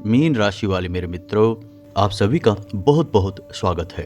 Mean राशि वाले मेरे मित्रों, आप सभी का बहुत बहुत स्वागत है।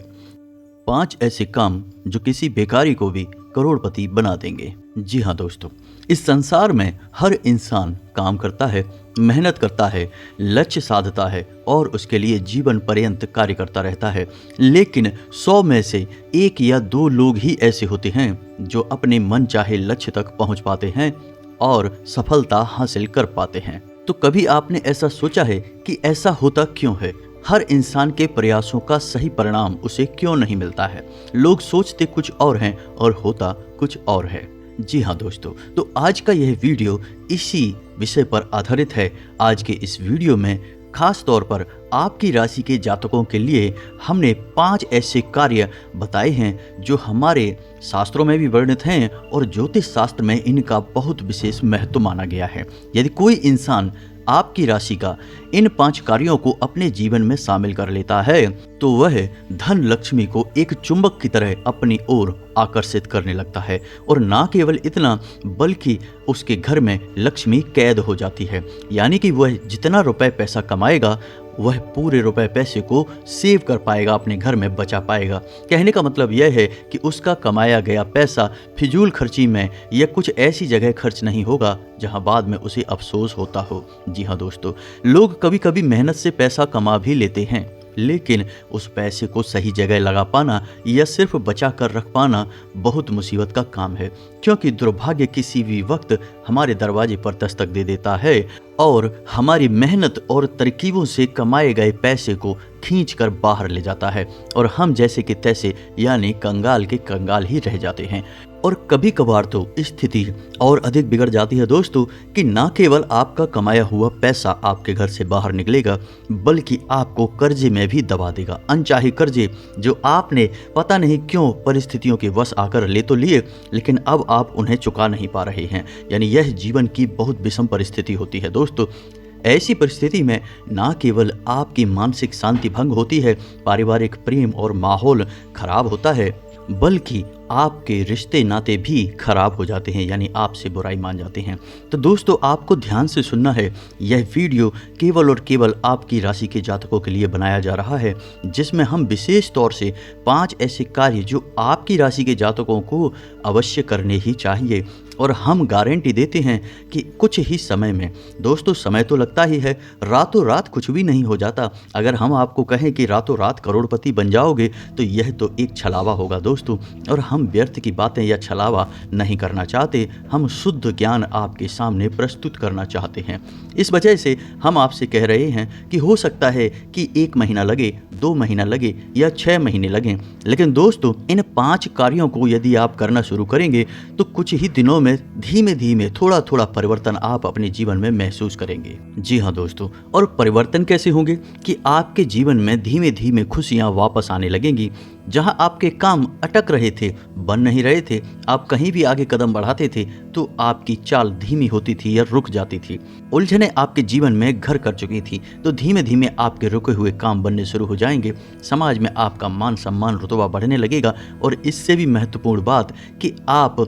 5 ऐसे काम जो किसी बेकारी को भी करोड़पति बना देंगे। जी हाँ दोस्तों, इस संसार में हर इंसान काम करता है, मेहनत करता है, लक्ष्य साधता है और उसके लिए जीवन पर्यंत कार्य करता रहता है। लेकिन 100 में से 1 या 2 लोग ही ऐसे होते हैं जो अपने मन चाहे लक्ष्य तक पहुंच पाते हैं और सफलता हासिल कर पाते हैं। तो कभी आपने ऐसा सोचा है कि ऐसा होता क्यों है? हर इंसान के प्रयासों का सही परिणाम उसे क्यों नहीं मिलता है? लोग सोचते कुछ और हैं और होता कुछ और है। जी हाँ दोस्तों, तो आज का यह वीडियो इसी विषय पर आधारित है। आज के इस वीडियो में खास तौर पर आपकी राशि के जातकों के लिए हमने 5 ऐसे कार्य बताए हैं जो हमारे शास्त्रों में भी वर्णित हैं और ज्योतिष शास्त्र में इनका बहुत विशेष महत्व माना गया है। यदि कोई इंसान आपकी राशि का इन 5 कार्यों को अपने जीवन में शामिल कर लेता है तो वह धन लक्ष्मी को एक चुंबक की तरह अपनी ओर आकर्षित करने लगता है। और ना केवल इतना बल्कि उसके घर में लक्ष्मी कैद हो जाती है, यानी कि वह जितना रुपए पैसा कमाएगा वह पूरे रुपए पैसे को सेव कर पाएगा, अपने घर में बचा पाएगा। कहने का मतलब यह है कि उसका कमाया गया पैसा फिजूल खर्ची में या कुछ ऐसी जगह खर्च नहीं होगा जहां बाद में उसे अफसोस होता हो। जी हाँ दोस्तों, लोग कभी कभी मेहनत से पैसा कमा भी लेते हैं, लेकिन उस पैसे को सही जगह लगा पाना या सिर्फ बचा कर रख पाना बहुत मुसीबत का काम है, क्योंकि दुर्भाग्य किसी भी वक्त हमारे दरवाजे पर दस्तक दे देता है और हमारी मेहनत और तरकीबों से कमाए गए पैसे को खींच कर बाहर ले जाता है और हम जैसे कि तैसे यानी कंगाल के कंगाल ही रह जाते हैं। और कभी कभार तो स्थिति और अधिक बिगड़ जाती है दोस्तों कि ना केवल आपका कमाया हुआ पैसा आपके घर से बाहर निकलेगा बल्कि आपको कर्जे में भी दबा देगा। अनचाहे कर्जे जो आपने पता नहीं क्यों परिस्थितियों के वश आकर ले तो लिए, लेकिन अब आप उन्हें चुका नहीं पा रहे हैं। यानी यह जीवन की बहुत विषम परिस्थिति होती है दोस्तों। ऐसी परिस्थिति में ना केवल आपकी मानसिक शांति भंग होती है, पारिवारिक प्रेम और माहौल खराब होता है, बल्कि आपके रिश्ते नाते भी खराब हो जाते हैं, यानी आपसे बुराई मान जाते हैं। तो दोस्तों, आपको ध्यान से सुनना है। यह वीडियो केवल और केवल आपकी राशि के जातकों के लिए बनाया जा रहा है, जिसमें हम विशेष तौर से 5 ऐसे कार्य जो आपकी राशि के जातकों को अवश्य करने ही चाहिए। और हम गारंटी देते हैं कि कुछ ही समय में, दोस्तों समय तो लगता ही है, रातों रात कुछ भी नहीं हो जाता। अगर हम आपको कहें कि रातों रात करोड़पति बन जाओगे तो यह तो एक छलावा होगा दोस्तों। और हम व्यर्थ की बातें या छलावा नहीं करना चाहते, हम शुद्ध ज्ञान आपके सामने प्रस्तुत करना चाहते हैं। इस वजह से हम आपसे कह रहे हैं कि हो सकता है कि 1 महीना लगे, 2 महीना लगे या 6 महीने लगें, लेकिन दोस्तों इन 5 कार्यों को यदि आप करना शुरू करेंगे तो कुछ ही दिनों में धीमे धीमे थोड़ा थोड़ा परिवर्तन आप अपने जीवन में महसूस करेंगे। जी हाँ दोस्तों, और परिवर्तन कैसे होंगे कि आपके जीवन में धीमे धीमे खुशियां वापस आने लगेंगी। जहां आपके काम अटक रहे थे, बन नहीं रहे थे, आप कहीं भी आगे कदम बढ़ाते थे तो आपकी चाल धीमी होती थी या रुक जाती थी। उलझने आपके जीवन में घर कर चुकी थी तो धीमे धीमे आपके रुके हुए काम बनने शुरू हो जाएंगे। समाज में आपका मान सम्मान रुतबा बढ़ने लगेगा और इससे भी महत्वपूर्ण बात कि आप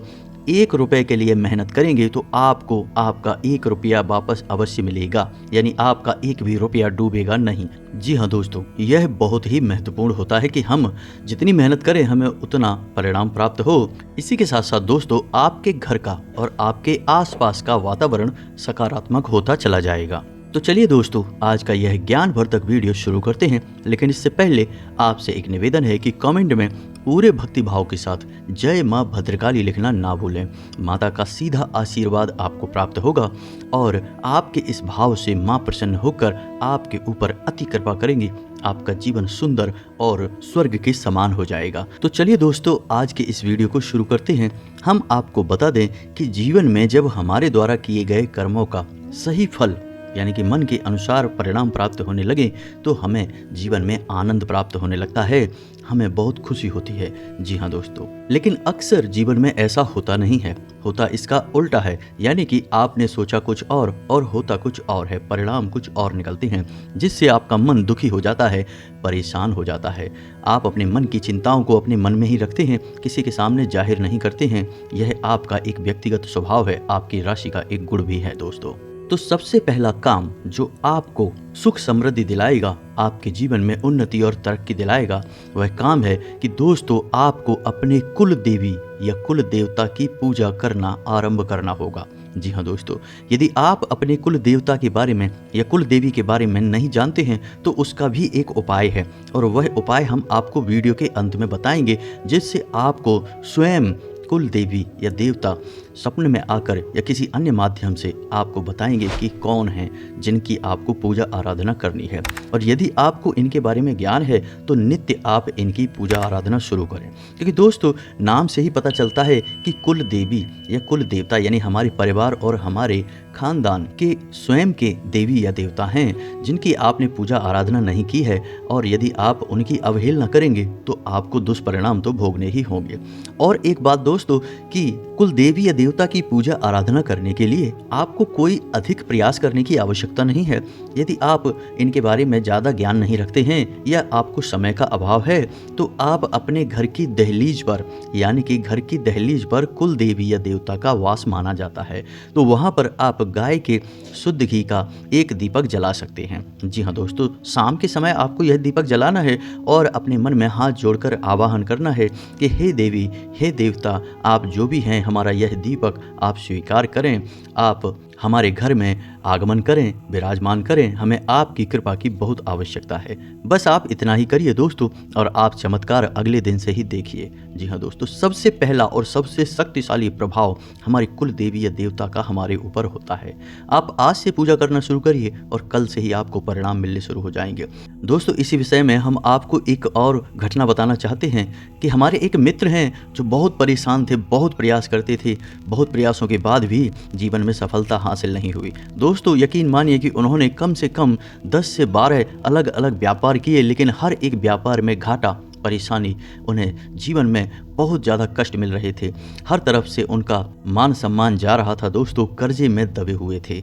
1 रुपए के लिए मेहनत करेंगे तो आपको आपका 1 रुपया वापस अवश्य मिलेगा, यानी आपका 1 भी रुपया डूबेगा नहीं। जी हाँ दोस्तों, यह बहुत ही महत्वपूर्ण होता है कि हम जितनी मेहनत करें हमें उतना परिणाम प्राप्त हो। इसी के साथ साथ दोस्तों आपके घर का और आपके आसपास का वातावरण सकारात्मक होता चला जाएगा। तो चलिए दोस्तों, आज का यह ज्ञानवर्धक वीडियो शुरू करते हैं, लेकिन इससे पहले आपसे एक निवेदन है कि कमेंट में पूरे भक्ति भाव के साथ जय माँ भद्रकाली लिखना ना भूलें। माता का सीधा आशीर्वाद आपको प्राप्त होगा और आपके इस भाव से माँ प्रसन्न होकर आपके ऊपर अति कृपा करेंगी। आपका जीवन सुंदर और स्वर्ग के समान हो जाएगा। तो चलिए दोस्तों, आज के इस वीडियो को शुरू करते हैं। हम आपको बता दें कि जीवन में जब हमारे द्वारा किए गए कर्मों का सही फल यानी कि मन के अनुसार परिणाम प्राप्त होने लगे तो हमें जीवन में आनंद प्राप्त होने लगता है, हमें बहुत खुशी होती है। जी हाँ दोस्तों, लेकिन अक्सर जीवन में ऐसा होता नहीं है, होता इसका उल्टा है। यानी कि आपने सोचा कुछ और होता कुछ और है, परिणाम कुछ और निकलते हैं, जिससे आपका मन दुखी हो जाता है, परेशान हो जाता है। आप अपने मन की चिंताओं को अपने मन में ही रखते हैं, किसी के सामने जाहिर नहीं करते हैं। यह आपका एक व्यक्तिगत स्वभाव है, आपकी राशि का एक गुण भी है दोस्तों। तो सबसे पहला काम जो आपको सुख समृद्धि दिलाएगा, आपके जीवन में उन्नति और तरक्की दिलाएगा, वह काम है कि दोस्तों आपको अपने कुल देवी या कुल देवता की पूजा करना आरंभ करना होगा। जी हाँ दोस्तों, यदि आप अपने कुल देवता के बारे में या कुल देवी के बारे में नहीं जानते हैं तो उसका भी एक उपाय है, और वह उपाय हम आपको वीडियो के अंत में बताएंगे, जिससे आपको स्वयं कुल देवी या देवता सपने में आकर या किसी अन्य माध्यम से आपको बताएंगे कि कौन हैं जिनकी आपको पूजा आराधना करनी है। और यदि आपको इनके बारे में ज्ञान है तो नित्य आप इनकी पूजा आराधना शुरू करें, क्योंकि दोस्तों नाम से ही पता चलता है कि कुल देवी या कुल देवता यानी हमारे परिवार और हमारे खानदान के स्वयं के देवी या देवता हैं जिनकी आपने पूजा आराधना नहीं की है, और यदि आप उनकी अवहेलना करेंगे तो आपको दुष्परिणाम तो भोगने ही होंगे। और एक बात दोस्तों कि कुल देवी या देवता की पूजा आराधना करने के लिए आपको कोई अधिक प्रयास करने की आवश्यकता नहीं है। यदि आप इनके बारे में ज़्यादा ज्ञान नहीं रखते हैं या आपको समय का अभाव है तो आप अपने घर की दहलीज पर यानी कि घर की दहलीज पर कुल देवी या देवता का वास माना जाता है, तो वहाँ पर आप गाय के शुद्ध घी का एक दीपक जला सकते हैं। जी हाँ दोस्तों, शाम के समय आपको यह दीपक जलाना है और अपने मन में हाथ जोड़कर आवाहन करना है कि हे देवी हे देवता, आप जो भी हैं हमारा यह दीपक आप स्वीकार करें, आप हमारे घर में आगमन करें, विराजमान करें, हमें आपकी कृपा की बहुत आवश्यकता है। बस आप इतना ही करिए दोस्तों और आप चमत्कार अगले दिन से ही देखिए। जी हाँ दोस्तों, सबसे पहला और सबसे शक्तिशाली प्रभाव हमारे कुल देवी या देवता का हमारे ऊपर होता है। आप आज से पूजा करना शुरू करिए और कल से ही आपको परिणाम मिलने शुरू हो जाएंगे। दोस्तों इसी विषय में हम आपको एक और घटना बताना चाहते हैं कि हमारे एक मित्र हैं जो बहुत परेशान थे, बहुत प्रयास करते थे, बहुत प्रयासों के बाद भी जीवन में सफलता हासिल नहीं हुई। दोस्तों यकीन मानिए कि उन्होंने कम से कम 10 से 12 अलग अलग व्यापार किए, लेकिन हर एक व्यापार में घाटा, परेशानी, उन्हें जीवन में बहुत ज़्यादा कष्ट मिल रहे थे। हर तरफ से उनका मान सम्मान जा रहा था दोस्तों, कर्जे में दबे हुए थे।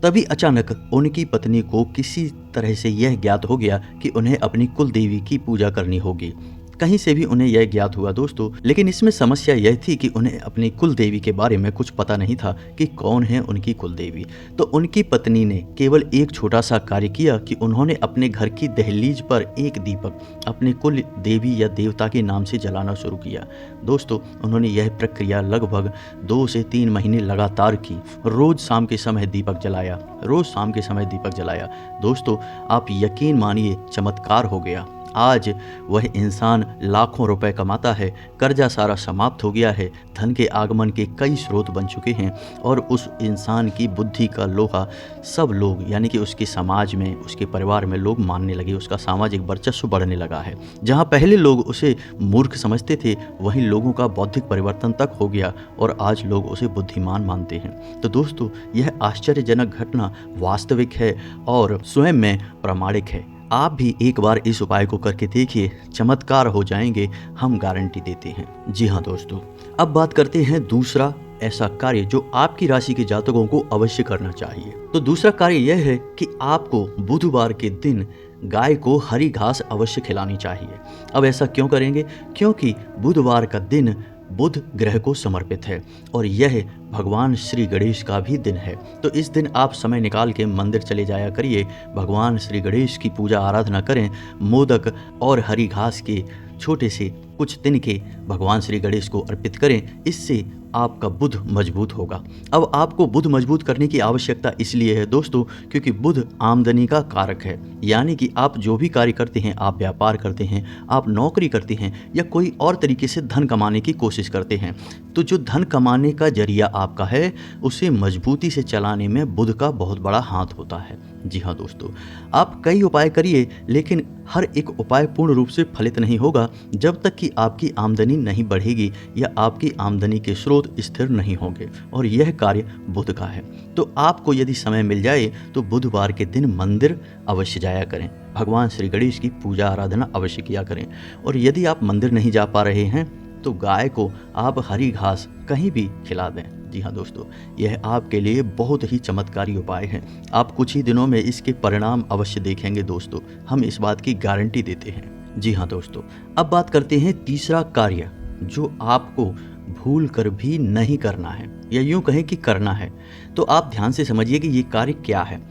तभी अचानक उनकी पत्नी को किसी तरह से यह ज्ञात हो गया कि उन्हें अपनी कुल देवी की पूजा करनी होगी। कहीं से भी उन्हें यह ज्ञात हुआ दोस्तों, लेकिन इसमें समस्या यह थी कि उन्हें अपनी कुल देवी के बारे में कुछ पता नहीं था कि कौन है उनकी कुल देवी। तो उनकी पत्नी ने केवल एक छोटा सा कार्य किया कि उन्होंने अपने घर की दहलीज पर एक दीपक अपने कुल देवी या देवता के नाम से जलाना शुरू किया। दोस्तों उन्होंने यह प्रक्रिया लगभग 2 से 3 महीने लगातार की। रोज शाम के समय दीपक जलाया, रोज शाम के समय दीपक जलाया। दोस्तों आप यकीन मानिए चमत्कार हो गया। आज वह इंसान लाखों रुपए कमाता है, कर्जा सारा समाप्त हो गया है, धन के आगमन के कई स्रोत बन चुके हैं, और उस इंसान की बुद्धि का लोहा सब लोग यानी कि उसके समाज में, उसके परिवार में लोग मानने लगे। उसका सामाजिक वर्चस्व बढ़ने लगा है। जहां पहले लोग उसे मूर्ख समझते थे वहीं लोगों का बौद्धिक परिवर्तन तक हो गया और आज लोग उसे बुद्धिमान मानते हैं। तो दोस्तों यह आश्चर्यजनक घटना वास्तविक है और स्वयं में प्रामाणिक है। आप भी एक बार इस उपाय को करके देखिए, चमत्कार हो जाएंगे, हम गारंटी देते हैं। जी हाँ दोस्तों, अब बात करते हैं दूसरा ऐसा कार्य जो आपकी राशि के जातकों को अवश्य करना चाहिए। तो दूसरा कार्य यह है कि आपको बुधवार के दिन गाय को हरी घास अवश्य खिलानी चाहिए। अब ऐसा क्यों करेंगे? क्योंकि बुधवार का दिन बुध ग्रह को समर्पित है और यह भगवान श्री गणेश का भी दिन है। तो इस दिन आप समय निकाल के मंदिर चले जाया करिए, भगवान श्री गणेश की पूजा आराधना करें, मोदक और हरी घास के छोटे से कुछ दिन के भगवान श्री गणेश को अर्पित करें। इससे आपका बुध मजबूत होगा। अब आपको बुध मजबूत करने की आवश्यकता इसलिए है दोस्तों क्योंकि बुध आमदनी का कारक है, यानी कि आप जो भी कार्य करते हैं, आप व्यापार करते हैं, आप नौकरी करते हैं या कोई और तरीके से धन कमाने की कोशिश करते हैं, तो जो धन कमाने का जरिया आपका है उसे मजबूती से चलाने में बुध का बहुत बड़ा हाथ होता है। जी हाँ दोस्तों, आप कई उपाय करिए लेकिन हर एक उपाय पूर्ण रूप से फलित नहीं होगा जब तक कि आपकी आमदनी नहीं बढ़ेगी या आपकी आमदनी के स्रोत स्थिर नहीं होंगे, और यह कार्य बुध का है। तो आपको यदि समय मिल जाए तो बुधवार के दिन मंदिर अवश्य जाया करें, भगवान श्री गणेश की पूजा आराधना अवश्य किया करें। और यदि आप मंदिर नहीं जा पा रहे हैं तो गाय को आप हरी घास कहीं भी खिला दें। जी हाँ दोस्तों, यह आपके लिए बहुत ही चमत्कारी उपाय है। आप कुछ ही दिनों में इसके परिणाम अवश्य देखेंगे दोस्तों, हम इस बात की गारंटी देते हैं। जी हाँ दोस्तों, अब बात करते हैं तीसरा कार्य जो आपको भूल कर भी नहीं करना है, या यूं कहें कि करना है। तो आप ध्यान से समझिए कि ये कार्य क्या है।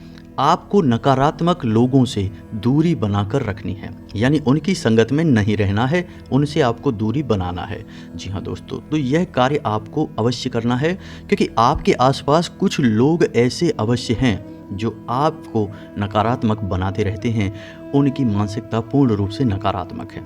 आपको नकारात्मक लोगों से दूरी बनाकर रखनी है, यानी उनकी संगत में नहीं रहना है, उनसे आपको दूरी बनाना है। जी हाँ दोस्तों, तो यह कार्य आपको अवश्य करना है, क्योंकि आपके आसपास कुछ लोग ऐसे अवश्य हैं जो आपको नकारात्मक बनाते रहते हैं। उनकी मानसिकता पूर्ण रूप से नकारात्मक है।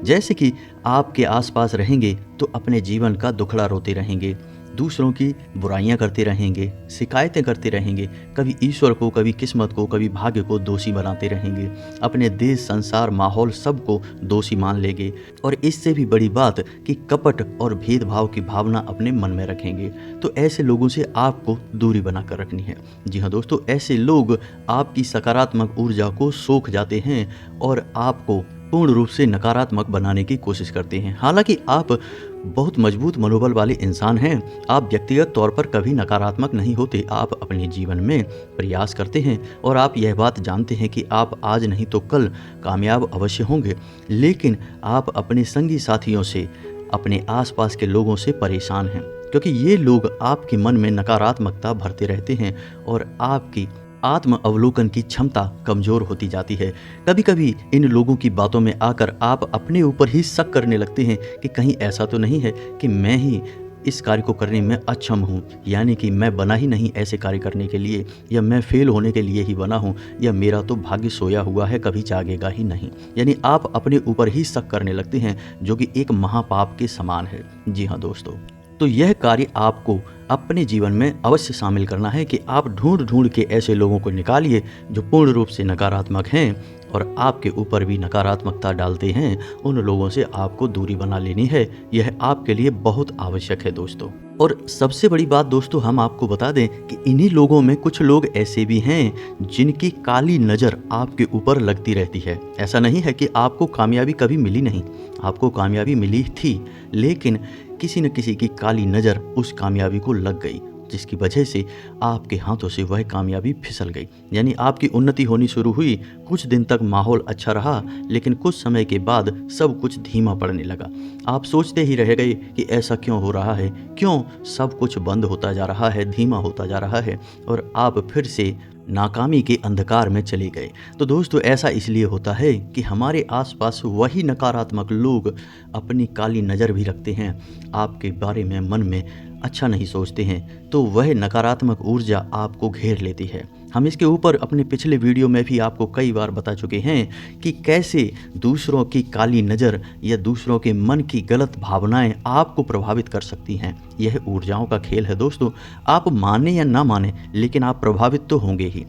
जैसे कि आपके आसपास रहेंगे तो अपने जीवन का दुखड़ा रोते रहेंगे, दूसरों की बुराइयां करते रहेंगे, शिकायतें करते रहेंगे, कभी ईश्वर को, कभी किस्मत को, कभी भाग्य को दोषी बनाते रहेंगे, अपने देश, संसार, माहौल सबको दोषी मान लेंगे, और इससे भी बड़ी बात कि कपट और भेदभाव की भावना अपने मन में रखेंगे। तो ऐसे लोगों से आपको दूरी बनाकर रखनी है। जी हाँ दोस्तों, ऐसे लोग आपकी सकारात्मक ऊर्जा को सोख जाते हैं और आपको पूर्ण रूप से नकारात्मक बनाने की कोशिश करते हैं। हालांकि आप बहुत मजबूत मनोबल वाले इंसान हैं, आप व्यक्तिगत तौर पर कभी नकारात्मक नहीं होते। आप अपने जीवन में प्रयास करते हैं और आप यह बात जानते हैं कि आप आज नहीं तो कल कामयाब अवश्य होंगे, लेकिन आप अपने संगी साथियों से, अपने आसपास के लोगों से परेशान हैं, क्योंकि ये लोग आपके मन में नकारात्मकता भरते रहते हैं और आपकी आत्म अवलोकन की क्षमता कमजोर होती जाती है। कभी कभी इन लोगों की बातों में आकर आप अपने ऊपर ही शक करने लगते हैं कि कहीं ऐसा तो नहीं है कि मैं ही इस कार्य को करने में अक्षम हूँ, यानी कि मैं बना ही नहीं ऐसे कार्य करने के लिए, या मैं फेल होने के लिए ही बना हूँ, या मेरा तो भाग्य सोया हुआ है, कभी जागेगा ही नहीं। यानी आप अपने ऊपर ही शक करने लगते हैं, जो कि एक महापाप के समान है। जी हाँ दोस्तों, तो यह कार्य आपको अपने जीवन में अवश्य शामिल करना है कि आप ढूंढ ढूंढ के ऐसे लोगों को निकालिए जो पूर्ण रूप से नकारात्मक हैं और आपके ऊपर भी नकारात्मकता डालते हैं। उन लोगों से आपको दूरी बना लेनी है। यह आपके लिए बहुत आवश्यक है दोस्तों। और सबसे बड़ी बात दोस्तों, हम आपको बता दें कि इन्हीं लोगों में कुछ लोग ऐसे भी हैं जिनकी काली नज़र आपके ऊपर लगती रहती है। ऐसा नहीं है कि आपको कामयाबी कभी मिली नहीं, आपको कामयाबी मिली थी, लेकिन किसी न किसी की काली नज़र उस कामयाबी को लग गई, जिसकी वजह से आपके हाथों से वह कामयाबी फिसल गई। यानी आपकी उन्नति होनी शुरू हुई, कुछ दिन तक माहौल अच्छा रहा, लेकिन कुछ समय के बाद सब कुछ धीमा पड़ने लगा। आप सोचते ही रह गए कि ऐसा क्यों हो रहा है, क्यों सब कुछ बंद होता जा रहा है, धीमा होता जा रहा है, और आप फिर से नाकामी के अंधकार में चले गए। तो दोस्तों, ऐसा इसलिए होता है कि हमारे आसपास वही नकारात्मक लोग अपनी काली नज़र भी रखते हैं, आपके बारे में मन में अच्छा नहीं सोचते हैं, तो वह नकारात्मक ऊर्जा आपको घेर लेती है। हम इसके ऊपर अपने पिछले वीडियो में भी आपको कई बार बता चुके हैं कि कैसे दूसरों की काली नज़र या दूसरों के मन की गलत भावनाएं आपको प्रभावित कर सकती हैं। यह ऊर्जाओं का खेल है दोस्तों। आप माने या ना माने, लेकिन आप प्रभावित तो होंगे ही।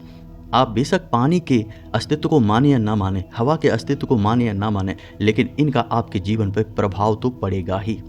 आप बेशक पानी के अस्तित्व को माने या ना माने, हवा के अस्तित्व को माने या ना माने, लेकिन इनका आपके जीवन पर प्रभाव तो पड़ेगा ही।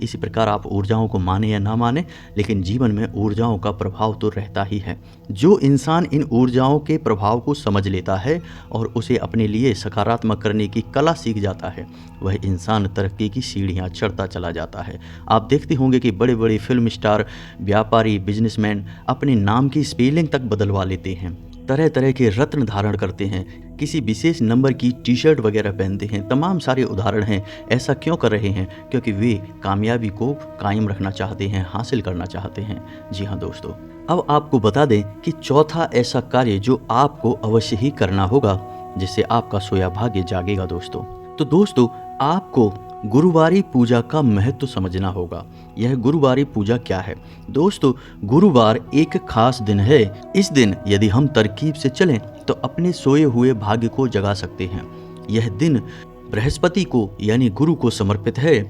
इसी प्रकार आप ऊर्जाओं को माने या ना माने, लेकिन जीवन में ऊर्जाओं का प्रभाव तो रहता ही है। जो इंसान इन ऊर्जाओं के प्रभाव को समझ लेता है और उसे अपने लिए सकारात्मक करने की कला सीख जाता है, वह इंसान तरक्की की सीढ़ियाँ चढ़ता चला जाता है। आप देखते होंगे कि बड़े बड़े फिल्म स्टार, व्यापारी, बिजनेसमैन अपने नाम की स्पेलिंग तक बदलवा लेते हैं, तरह तरह के रत्न धारण करते हैं, किसी विशेष नंबर की टी शर्ट वगैरह पहनते हैं। तमाम सारे उदाहरण हैं। ऐसा क्यों कर रहे हैं? क्योंकि वे कामयाबी को कायम रखना चाहते हैं, हासिल करना चाहते हैं। जी हाँ दोस्तों, अब आपको बता दें कि चौथा ऐसा कार्य जो आपको अवश्य ही करना होगा, जिससे आपका सोया भाग्य जागेगा दोस्तों। तो दोस्तों, आपको गुरुवारी पूजा का महत्व समझना होगा। यह गुरुवारी पूजा क्या है? दोस्तों, गुरुवार एक खास दिन है। इस दिन यदि हम तरकीब से चलें तो अपने सोए हुए भाग्य को जगा सकते हैं। यह दिन बृहस्पति को यानी गुरु को समर्पित है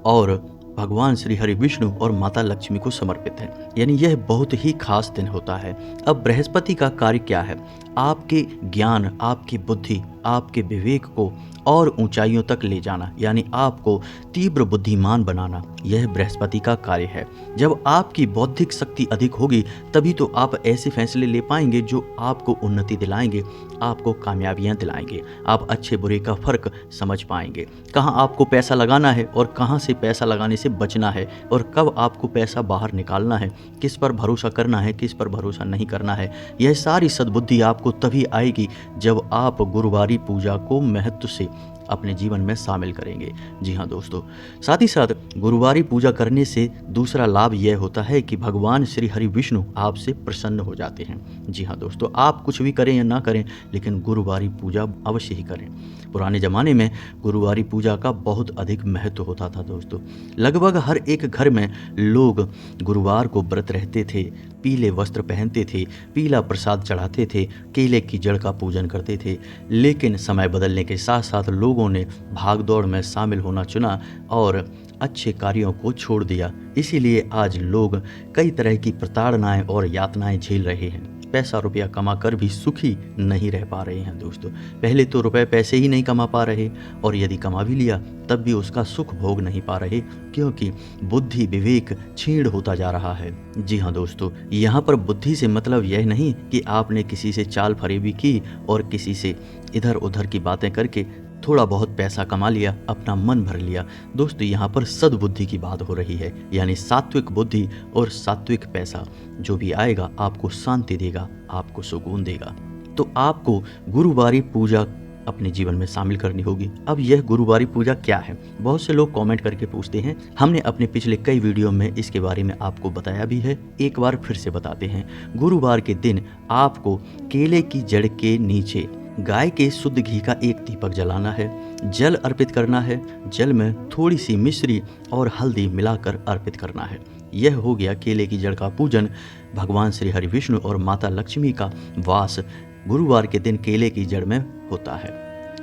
और भगवान श्री हरि विष्णु और माता लक्ष्मी को समर्पित है। यानी यह बहुत ही खास दिन होता है। अब बृहस्पति का कार्य क्या है? आपके ज्ञान, आपकी बुद्धि, आपके विवेक को और ऊंचाइयों तक ले जाना, यानी आपको तीव्र बुद्धिमान बनाना, यह बृहस्पति का कार्य है। जब आपकी बौद्धिक शक्ति अधिक होगी, तभी तो आप ऐसे फैसले ले पाएंगे जो आपको उन्नति दिलाएंगे, आपको कामयाबियां दिलाएंगे। आप अच्छे बुरे का फर्क समझ पाएंगे, कहाँ आपको पैसा लगाना है और कहाँ से पैसा लगाने से बचना है, और कब आपको पैसा बाहर निकालना है, किस पर भरोसा करना है, किस पर भरोसा नहीं करना है। यह सारी सद्बुद्धि आपको तभी आएगी जब आप गुरुवारी पूजा को महत्व से अपने जीवन में शामिल करेंगे। जी हाँ दोस्तों, साथ ही साथ गुरुवारी पूजा करने से दूसरा लाभ यह होता है कि भगवान श्री हरि विष्णु आपसे प्रसन्न हो जाते हैं। जी हाँ दोस्तों, आप कुछ भी करें या ना करें, लेकिन गुरुवारी पूजा अवश्य ही करें। पुराने ज़माने में गुरुवारी पूजा का बहुत अधिक महत्व होता था दोस्तों। लगभग हर एक घर में लोग गुरुवार को व्रत रहते थे, पीले वस्त्र पहनते थे, पीला प्रसाद चढ़ाते थे, केले की जड़ का पूजन करते थे। लेकिन समय बदलने के साथ साथ लोगों ने भागदौड़ में शामिल होना चुना और अच्छे कार्यों को छोड़ दिया। इसीलिए आज लोग कई तरह की प्रताड़नाएं और यातनाएं झेल रहे हैं। पैसा रुपया कमा कर भी सुखी नहीं रह पा रहे हैं दोस्तों। पहले तो रुपए पैसे ही नहीं कमा पा रहे, और यदि कमा भी लिया तब भी उसका सुख भोग नहीं पा रहे, क्योंकि बुद्धि विवेक छीण होता जा रहा है। जी हाँ दोस्तों, यहाँ पर बुद्धि से मतलब यह नहीं कि आपने किसी से चाल फरेबी की और किसी से इधर उधर की बातें करके थोड़ा बहुत पैसा कमा लिया, अपना मन भर लिया। दोस्तों, यहाँ पर सद्बुद्धि की बात हो रही है, यानी सात्विक बुद्धि और सात्विक पैसा जो भी आएगा आपको शांति देगा, आपको सुकून देगा। तो आपको गुरुवारी पूजा अपने जीवन में शामिल करनी होगी। अब यह गुरुवारी पूजा क्या है? बहुत से लोग कमेंट करके पूछते हैं। हमने अपने पिछले कई वीडियो में इसके बारे में आपको बताया भी है, एक बार फिर से बताते हैं। गुरुवार के दिन आपको केले की जड़ के नीचे गाय के शुद्ध घी का एक दीपक जलाना है, जल अर्पित करना है, जल में थोड़ी सी मिश्री और हल्दी मिलाकर अर्पित करना है। यह हो गया केले की जड़ का पूजन। भगवान श्री हरि विष्णु और माता लक्ष्मी का वास गुरुवार के दिन केले की जड़ में होता है।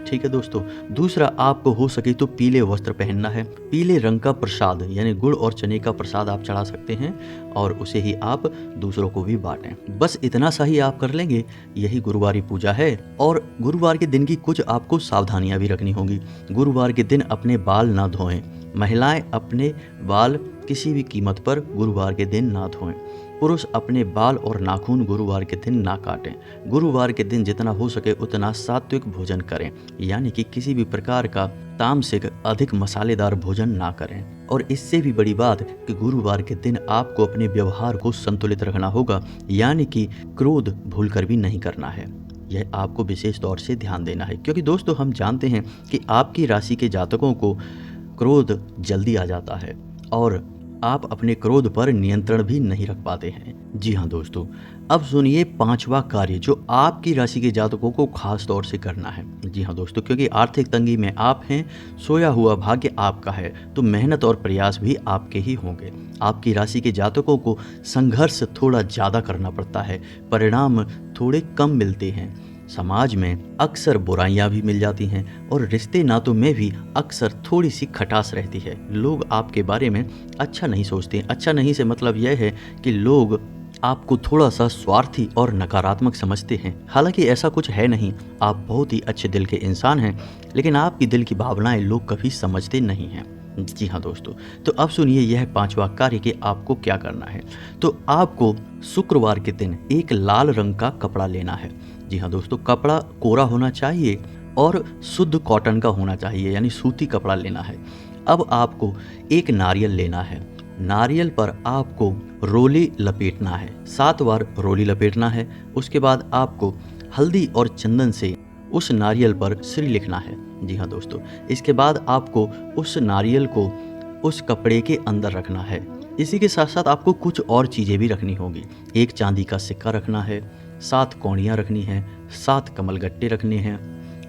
ठीक है दोस्तों, दूसरा, आपको हो सके तो पीले वस्त्र पहनना है। पीले रंग का प्रसाद यानी गुड़ और चने का प्रसाद आप चढ़ा सकते हैं और उसे ही आप दूसरों को भी बांटें। बस इतना सा ही आप कर लेंगे, यही गुरुवारी पूजा है। और गुरुवार के दिन की कुछ आपको सावधानियां भी रखनी होंगी। गुरुवार के दिन अपने बाल ना धोएं। महिलाएं अपने बाल किसी भी कीमत पर गुरुवार के दिन ना धोएं। पुरुष अपने बाल और नाखून गुरुवार के दिन ना काटें। गुरुवार के दिन जितना हो सके उतना सात्विक भोजन करें, यानी कि किसी भी प्रकार का तामसिक अधिक मसालेदार भोजन ना करें। और इससे भी बड़ी बात कि गुरुवार के दिन आपको अपने व्यवहार को संतुलित रखना होगा, यानी कि क्रोध भूलकर भी नहीं करना है। यह आपको विशेष तौर से ध्यान देना है, क्योंकि दोस्तों हम जानते हैं कि आपकी राशि के जातकों को क्रोध जल्दी आ जाता है और आप अपने क्रोध पर नियंत्रण भी नहीं रख पाते हैं। जी हाँ दोस्तों, अब सुनिए पांचवा कार्य जो आपकी राशि के जातकों को खास तौर से करना है। जी हाँ दोस्तों, क्योंकि आर्थिक तंगी में आप हैं, सोया हुआ भाग्य आपका है, तो मेहनत और प्रयास भी आपके ही होंगे। आपकी राशि के जातकों को संघर्ष थोड़ा ज़्यादा करना पड़ता है, परिणाम थोड़े कम मिलते हैं। समाज में अक्सर बुराइयां भी मिल जाती हैं और रिश्ते नातों में भी अक्सर थोड़ी सी खटास रहती है। लोग आपके बारे में अच्छा नहीं सोचते। अच्छा नहीं से मतलब यह है कि लोग आपको थोड़ा सा स्वार्थी और नकारात्मक समझते हैं। हालांकि ऐसा कुछ है नहीं, आप बहुत ही अच्छे दिल के इंसान हैं, लेकिन आपकी दिल की भावनाएं लोग कभी समझते नहीं हैं। जी हाँ दोस्तों, तो अब सुनिए यह पांचवा कार्य कि आपको क्या करना है। तो आपको शुक्रवार के दिन एक लाल रंग का कपड़ा लेना है। जी हाँ दोस्तों, कपड़ा कोरा होना चाहिए और शुद्ध कॉटन का होना चाहिए, यानी सूती कपड़ा लेना है। अब आपको एक नारियल लेना है। नारियल पर आपको रोली लपेटना है, 7 बार रोली लपेटना है। उसके बाद आपको हल्दी और चंदन से उस नारियल पर श्री लिखना है। जी हाँ दोस्तों, इसके बाद आपको उस नारियल को उस कपड़े के अंदर रखना है। इसी के साथ साथ आपको कुछ और चीज़ें भी रखनी होगी। एक चांदी का सिक्का रखना है, 7 कौड़ियाँ रखनी हैं, 7 कमलगट्टे रखने हैं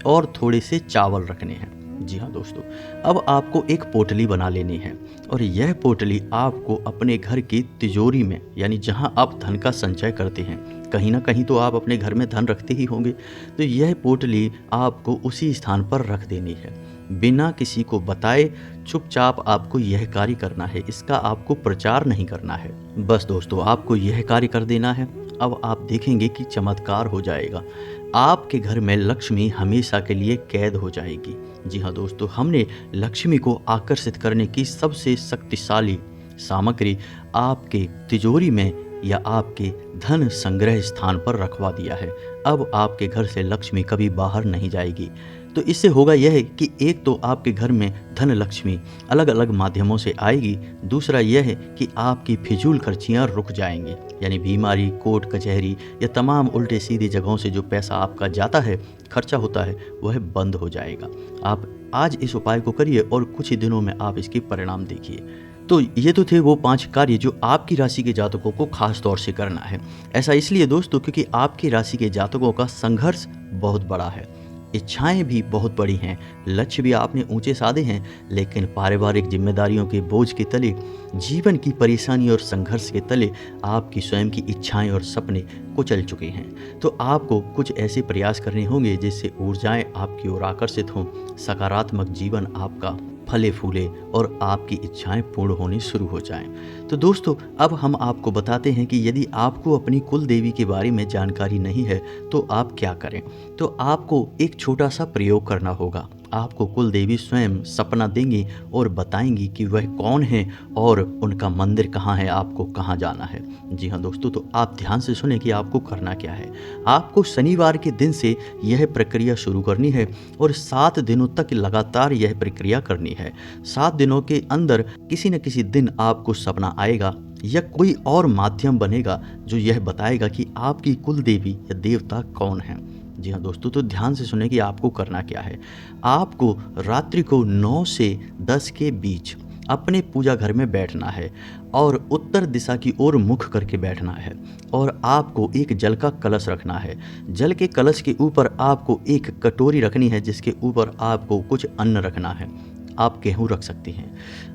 और थोड़े से चावल रखने हैं। जी हाँ दोस्तों, अब आपको एक पोटली बना लेनी है और यह पोटली आपको अपने घर की तिजोरी में, यानी जहाँ आप धन का संचय करते हैं, कहीं ना कहीं तो आप अपने घर में धन रखते ही होंगे, तो यह पोटली आपको उसी स्थान पर रख देनी है। बिना किसी को बताए चुपचाप आपको यह कार्य करना है, इसका आपको प्रचार नहीं करना है। बस दोस्तों, आपको यह कार्य कर देना है। अब आप देखेंगे कि चमत्कार हो जाएगा। आपके घर में लक्ष्मी हमेशा के लिए कैद हो जाएगी। जी हाँ दोस्तों, हमने लक्ष्मी को आकर्षित करने की सबसे शक्तिशाली सामग्री आपके तिजोरी में या आपके धन संग्रह स्थान पर रखवा दिया है। अब आपके घर से लक्ष्मी कभी बाहर नहीं जाएगी। तो इससे होगा यह कि एक तो आपके घर में धन लक्ष्मी अलग अलग माध्यमों से आएगी, दूसरा यह है कि आपकी फिजूल खर्चियाँ रुक जाएंगी, यानी बीमारी, कोर्ट कचहरी या तमाम उल्टे सीधे जगहों से जो पैसा आपका जाता है, खर्चा होता है, वह बंद हो जाएगा। आप आज इस उपाय को करिए और कुछ ही दिनों में आप इसके परिणाम देखिए। तो ये तो थे वो 5 कार्य जो आपकी राशि के जातकों को खास तौर से करना है। ऐसा इसलिए दोस्तों क्योंकि आपकी राशि के जातकों का संघर्ष बहुत बड़ा है, इच्छाएं भी बहुत बड़ी हैं, लक्ष्य भी आपने ऊंचे साधे हैं, लेकिन पारिवारिक जिम्मेदारियों के बोझ के तले, जीवन की परेशानी और संघर्ष के तले आपकी स्वयं की इच्छाएं और सपने कुचल चुके हैं। तो आपको कुछ ऐसे प्रयास करने होंगे जिससे ऊर्जाएं आपकी ओर आकर्षित हों, सकारात्मक जीवन आपका फले फूले और आपकी इच्छाएं पूर्ण होनी शुरू हो जाएं। तो दोस्तों, अब हम आपको बताते हैं कि यदि आपको अपनी कुल देवी के बारे में जानकारी नहीं है तो आप क्या करें। तो आपको एक छोटा सा प्रयोग करना होगा। आपको कुल देवी स्वयं सपना देंगी और बताएंगी कि वह कौन है और उनका मंदिर कहाँ है, आपको कहाँ जाना है। जी हाँ दोस्तों, तो आप ध्यान से सुने कि आपको करना क्या है। आपको शनिवार के दिन से यह प्रक्रिया शुरू करनी है और 7 दिनों तक लगातार यह प्रक्रिया करनी है। 7 दिनों के अंदर किसी न किसी दिन आपको सपना आएगा या कोई और माध्यम बनेगा जो यह बताएगा कि आपकी कुल देवी या देवता कौन है। जी हाँ दोस्तों, तो ध्यान से सुने कि आपको करना क्या है। आपको रात्रि को 9 से 10 के बीच अपने पूजा घर में बैठना है और उत्तर दिशा की ओर मुख करके बैठना है और आपको एक जल का कलश रखना है। जल के कलश के ऊपर आपको एक कटोरी रखनी है जिसके ऊपर आपको कुछ अन्न रखना है। आप गेहूँ रख सकते हैं।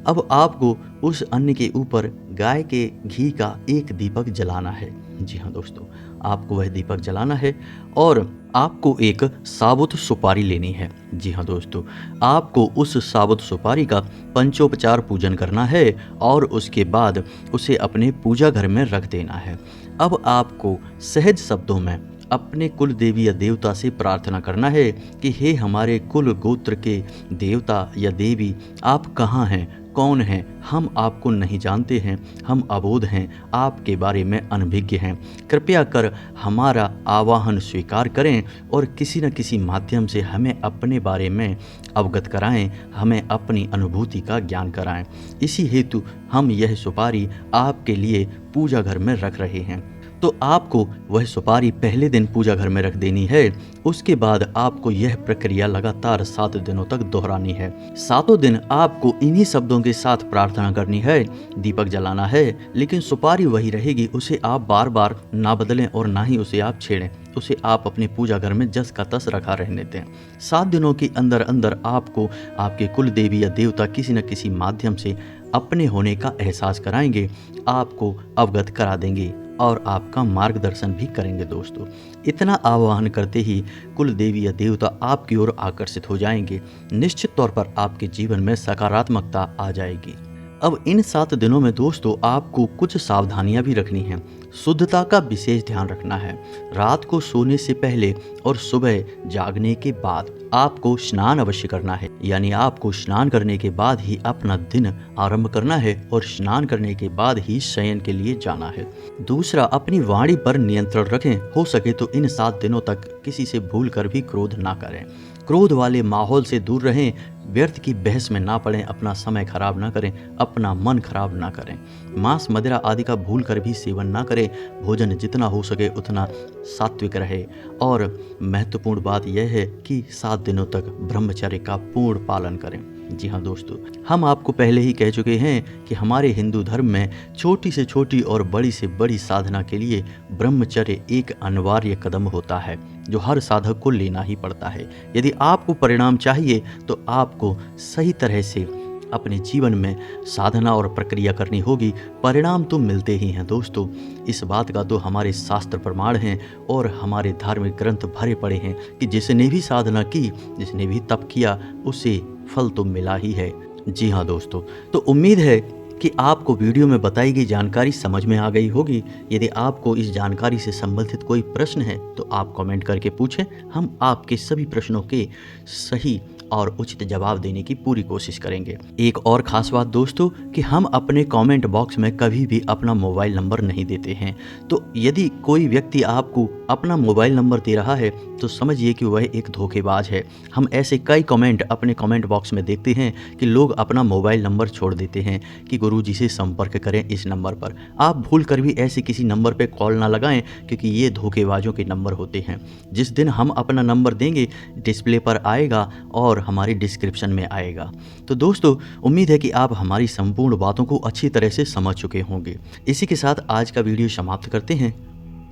अब आपको उस अन्न के ऊपर गाय के घी का एक दीपक जलाना है। जी हाँ दोस्तों, आपको वह दीपक जलाना है और आपको एक साबुत सुपारी लेनी है। जी हाँ दोस्तों, आपको उस साबुत सुपारी का पंचोपचार पूजन करना है और उसके बाद उसे अपने पूजा घर में रख देना है। अब आपको सहज शब्दों में अपने कुल देवी या देवता से प्रार्थना करना है कि हे हमारे कुल गोत्र के देवता या देवी, आप कहाँ हैं, कौन हैं, हम आपको नहीं जानते हैं, हम अबोध हैं, आपके बारे में अनभिज्ञ हैं। कृपया कर हमारा आवाहन स्वीकार करें और किसी न किसी माध्यम से हमें अपने बारे में अवगत कराएं, हमें अपनी अनुभूति का ज्ञान कराएं। इसी हेतु हम यह सुपारी आपके लिए पूजा घर में रख रहे हैं। तो आपको वह सुपारी पहले दिन पूजा घर में रख देनी है। उसके बाद आपको यह प्रक्रिया लगातार 7 दिनों तक दोहरानी है। 7 दिन आपको इन्हीं शब्दों के साथ प्रार्थना करनी है, दीपक जलाना है, लेकिन सुपारी वही रहेगी, उसे आप बार बार ना बदलें और ना ही उसे आप छेड़ें। उसे आप अपने पूजा घर में जस का तस रखा रहने दें। 7 दिनों के अंदर अंदर आपको आपके कुल देवी या देवता किसी न किसी माध्यम से अपने होने का एहसास कराएंगे, आपको अवगत करा देंगे और आपका मार्गदर्शन भी करेंगे। दोस्तों, इतना आह्वान करते ही कुल देवी या देवता आपकी ओर आकर्षित हो जाएंगे। निश्चित तौर पर आपके जीवन में सकारात्मकता आ जाएगी। अब इन 7 दिनों में दोस्तों आपको कुछ सावधानियां भी रखनी हैं। शुद्धता का विशेष ध्यान रखना है। रात को सोने से पहले और सुबह जागने के बाद आपको स्नान अवश्य करना है, यानी आपको स्नान करने के बाद ही अपना दिन आरंभ करना है और स्नान करने के बाद ही शयन के लिए जाना है। दूसरा, अपनी वाणी पर नियंत्रण रखें। हो सके तो इन 7 दिनों तक किसी से भूल कर भी क्रोध ना करें। क्रोध वाले माहौल से दूर रहें, व्यर्थ की बहस में ना पड़ें, अपना समय खराब ना करें, अपना मन खराब ना करें। मांस मदिरा आदि का भूल कर भी सेवन ना करें। भोजन जितना हो सके उतना सात्विक रहे। और महत्वपूर्ण बात यह है कि 7 दिनों तक ब्रह्मचर्य का पूर्ण पालन करें। जी हाँ दोस्तों, हम आपको पहले ही कह चुके हैं कि हमारे हिंदू धर्म में छोटी से छोटी और बड़ी से बड़ी साधना के लिए ब्रह्मचर्य एक अनिवार्य कदम होता है जो हर साधक को लेना ही पड़ता है। यदि आपको परिणाम चाहिए तो आपको सही तरह से अपने जीवन में साधना और प्रक्रिया करनी होगी। परिणाम तो मिलते ही हैं दोस्तों, इस बात का तो हमारे शास्त्र प्रमाण हैं और हमारे धार्मिक ग्रंथ भरे पड़े हैं कि जिसने भी साधना की, जिसने भी तप किया, उसे फल तो मिला ही है। जी हाँ दोस्तों, तो उम्मीद है कि आपको वीडियो में बताई गई जानकारी समझ में आ गई होगी। यदि आपको इस जानकारी से संबंधित कोई प्रश्न है तो आप कमेंट करके पूछें, हम आपके सभी प्रश्नों के सही और उचित जवाब देने की पूरी कोशिश करेंगे। एक और खास बात दोस्तों कि हम अपने कमेंट बॉक्स में कभी भी अपना मोबाइल नंबर नहीं देते हैं। तो यदि कोई व्यक्ति आपको अपना मोबाइल नंबर दे रहा है तो समझिए कि वह एक धोखेबाज है। हम ऐसे कई कमेंट अपने कमेंट बॉक्स में देखते हैं कि लोग अपना मोबाइल नंबर छोड़ देते हैं कि गुरुजी से संपर्क करें इस नंबर पर। आप भूल कर भी ऐसे किसी नंबर पर कॉल ना लगाएं, क्योंकि ये धोखेबाजों के नंबर होते हैं। जिस दिन हम अपना नंबर देंगे डिस्प्ले पर आएगा और हमारी डिस्क्रिप्शन में आएगा। तो दोस्तों उम्मीद है कि आप हमारी संपूर्ण बातों को अच्छी तरह से समझ चुके होंगे। इसी के साथ आज का वीडियो समाप्त करते हैं।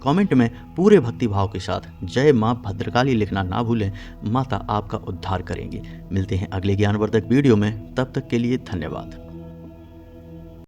कमेंट में पूरे भक्तिभाव के साथ जय माँ भद्रकाली लिखना ना भूलें। माता आपका उद्धार करेंगे। मिलते हैं अगले ज्ञानवर्धक वीडियो में, तब तक के लिए धन्यवाद।